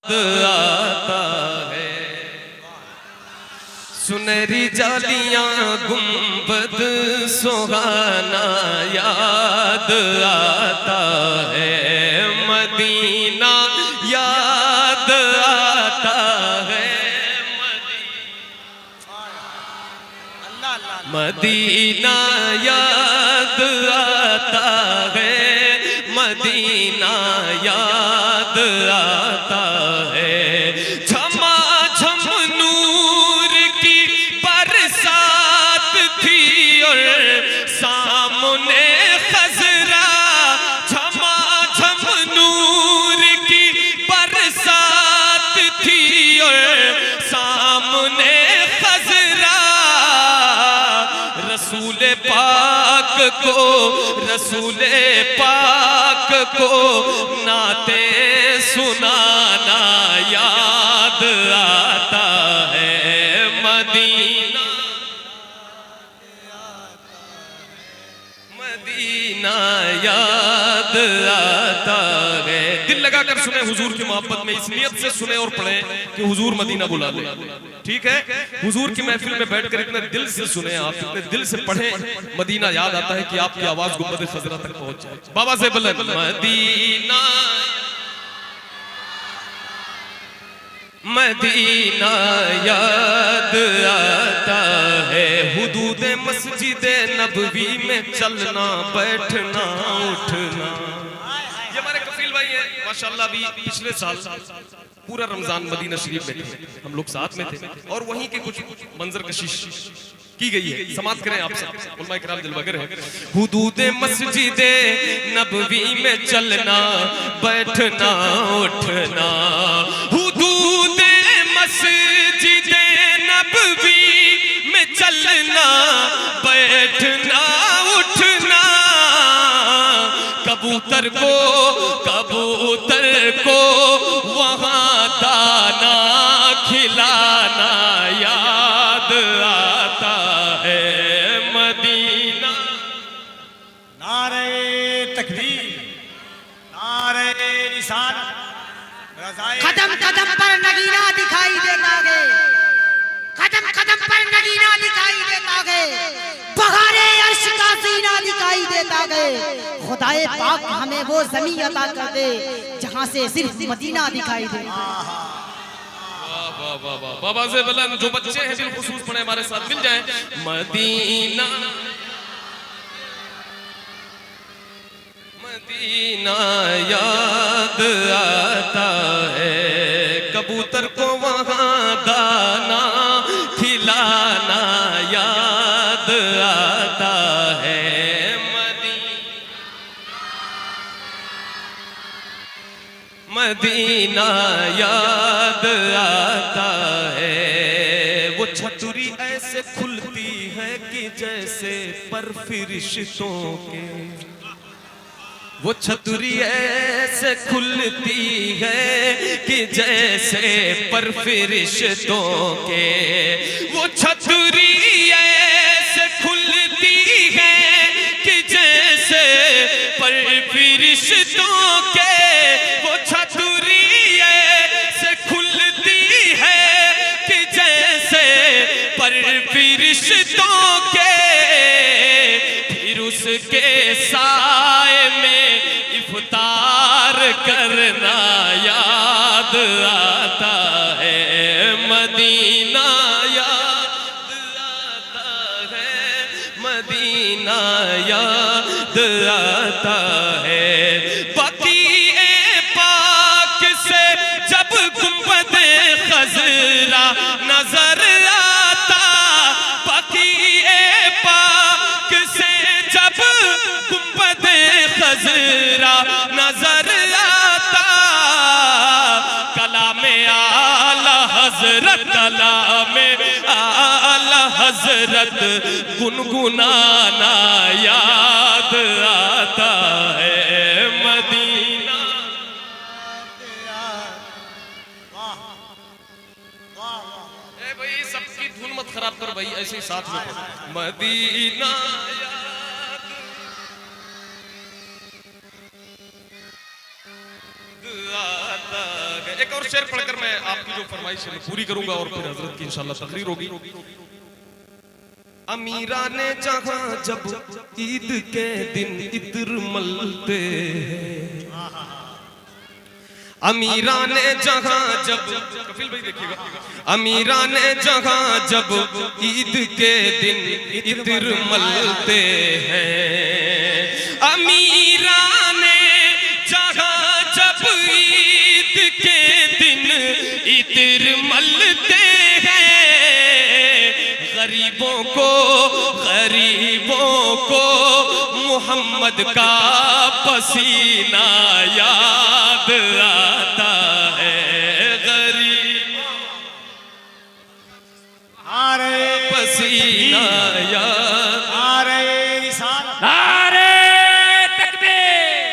आता है। सुनहरी जालियां गुंबद सुहाना याद आता है। मदीना याद आता है। मदीना याद आता है। मदीना याद आता है। झमाझम नूर की बरसात थी और सामने खजरा। झमाझम नूर की बरसात थी और सामने खजरा। रसूले पाक को नाते सुनाना याद आता है। मदीना मदीना याद आता है। दिल लगाकर सुने हुजूर की मोहब्बत में, इस नियत से सुने और पढ़े कि हुजूर मदीना बुला ले। ठीक है, हुजूर की महफिल में बैठकर इतने दिल से सुने, आप इतने दिल से पढ़ें, मदीना याद आता है कि आपकी आवाज गुंबद खजरा तक पहुंच जाए। बाबा से बुलंद मदीना मदीना याद आता है। हुदूद मस्जिद नबवी में चलना बैठना उठना। ये हमारे कफील भाई है माशाल्लाह। भी पिछले साल पूरा रमजान मदीना शरीफ में थे, हम लोग साथ में थे और वहीं के कुछ मंजर कशिश की गई है, समाप्त करें आप सब उलमा इकराम दिलबगर है। हुदूद मस्जिद नबवी में चलना बैठना उठना। हुदूद मस्जिद नबवी में चलना बैठना उठना। कबूतर को वहाँ दाना खिलाना याद आता है। मदीना नारे तकबीर नारे निशान। कदम कदम पर नगीना दिखाई देता गे। कदम कदम पर नगीना दिखाई देता गे। बहारे अर्श का सीना दिखाई देता गे। खुदाए पाक हमें वो ज़मीन अता कर दे जहां से सिर्फ मदीना दिखाई दे। वाह वाह वाह। बाबा से बुलंद जो बच्चे हैं दिल खुसूस पढ़े हमारे साथ मिल जाए। मदीना मदीना याद आता है। कबूतर को वहाँ दाना खिलाना याद आता है। मदीना याद आता है। वो छतरी ऐसे खुलती है कि जैसे पर फरिश्तों के। वो छतरी ऐसे खुलती है कि जैसे पर फरिश्तों के। वो छतरी ऐसे खुलती है कि जैसे पर फरिश्तों के। वो छतरी ऐसे खुलती है कि जैसे पर फरिश्तों के। फिर उसके साए में इफ्तार करना याद आता है। मदीना याद आता है। मदीना याद आता है। बकीए पाक से जब गुंबद खजरा नजर आता। बकीए पाक से जब गुंबद खजरा नजर आता। कलामे आला हजरत गुनगुनाना याद आता है। मदीना भाई सबकी धुन मत खराब कर भाई, ऐसे ही साथ में। मदीना आता है। एक और शेर पढ़कर मैं आपकी जो फरमाइश है पूरी करूंगा और फिर हजरत की इंशाल्लाह तकरीर होगी। अमीरा ने जहां जब ईद के दिन इत्र मलते हैं, अमीरा ने जहां जब, कफिल भाई देखिएगा, अमीरा ने जहां जब ईद के दिन इत्र मलते हैं, अमीरा ने जहां जब ईद के दिन इत्र मलते हैं, गरीबों को मोहम्मद का पसीना याद आता है, गरीब पसीना याद। नारे रिसालत, नारे तकबीर,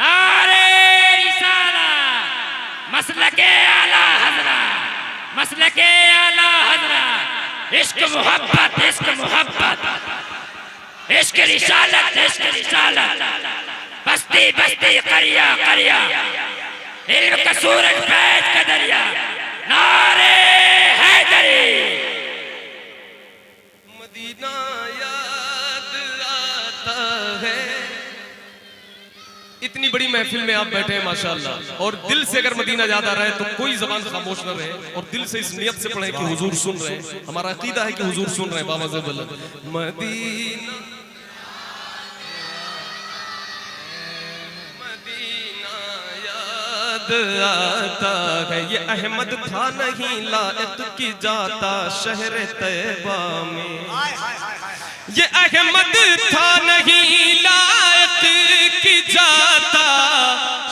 नारे रिसालत, मसलके आला हज़रत, मसलके आला हज़रत, इश्क मोहब्बत, इश्क मोहब्बत, इश्क रिसालत, इश्क रिसालत, बस्ती बस्ती करिया करिया, इल्म का सूरज फैज का दरिया, नारे हैदरी। मदीना याद आता है। इतनी बड़ी महफिल में आप बैठे हैं माशाअल्लाह, और दिल से अगर मदीना याद आ रहा है तो कोई जबान खामोश न रहे, और दिल से इस नियत से पढ़े कि हुजूर सुन रहे हैं। हमारा अकीदा है कि हुजूर सुन रहे हैं। बामज़हब मदीना मदीना याद आता है। ये अहमद था नहीं लायक की जाता शहर तैयबा में, ये अहमद था नहीं लायक की जाता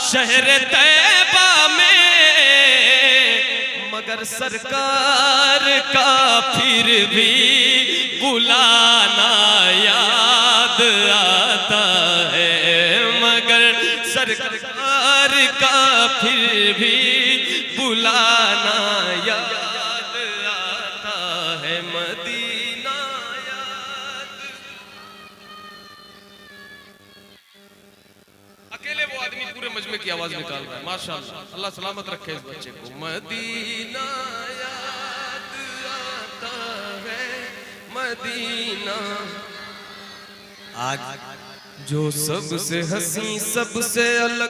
शहर तैयबा में, मगर सरकार का फिर भी बुलाना याद आता है, मगर सरकार का फिर भी बुलाना याद आता है, मदीना याद। अकेले वो आदमी पूरे मजमे की आवाज निकाल रहा है माशाअल्लाह। अल्लाह सलामत रखे इस बच्चे को। मदीना याद आता है, मदीना आज जो सबसे हसी सबसे अलग